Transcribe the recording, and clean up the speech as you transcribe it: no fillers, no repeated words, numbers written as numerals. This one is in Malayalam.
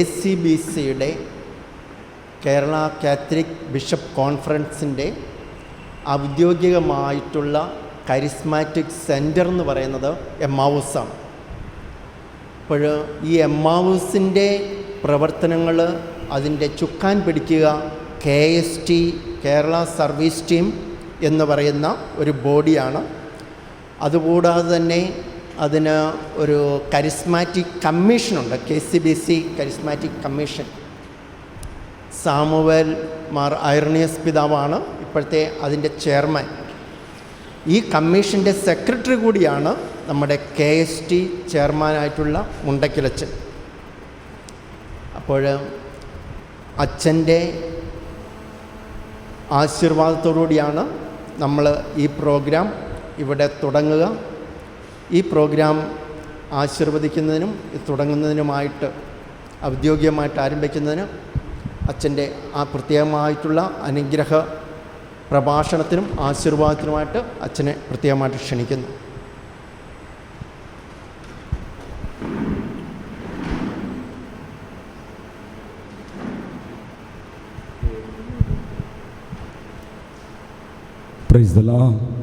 KCBCയുടെ കേരള കാത്തലിക് ബിഷപ്പ് കോൺഫറൻസിൻ്റെ ഔദ്യോഗികമായിട്ടുള്ള കരിസ്മാറ്റിക് സെൻറ്റർ എന്ന് പറയുന്നത് എമ്മാവൂസാണ്. അപ്പോൾ ഈ എമ്മാവൂസിൻ്റെ പ്രവർത്തനങ്ങൾ അതിൻ്റെ ചുക്കാൻ പിടിക്കുക KST കേരള സർവീസ് ടീം എന്ന് പറയുന്ന ഒരു ബോഡിയാണ്. അതുകൂടാതെ തന്നെ അതിന് ഒരു കരിസ്മാറ്റിക് കമ്മീഷനുണ്ട്, KCBC charismatic commission. Samuel Mar Irenaeus പിതാവാണ് ഇപ്പോഴത്തെ അതിൻ്റെ ചെയർമാൻ. ഈ കമ്മീഷൻ്റെ സെക്രട്ടറി കൂടിയാണ് നമ്മുടെ KST ചെയർമാനായിട്ടുള്ള മുണ്ടക്കിലച്ചൻ. അപ്പോൾ അച്ഛൻ്റെ ആശീർവാദത്തോടുകൂടിയാണ് നമ്മൾ ഈ പ്രോഗ്രാം ഇവിടെ തുടങ്ങുക. ഈ പ്രോഗ്രാം ആശീർവദിക്കുന്നതിനും തുടങ്ങുന്നതിനുമായിട്ട് ഔദ്യോഗികമായിട്ട് ആരംഭിക്കുന്നതിന് അച്ഛൻ്റെ ആ പ്രത്യേകമായിട്ടുള്ള അനുഗ്രഹ പ്രഭാഷണത്തിനും ആശീർവാദത്തിനുമായിട്ട് അച്ഛനെ പ്രത്യേകമായിട്ട് ക്ഷണിക്കുന്നു. Praise the Lord.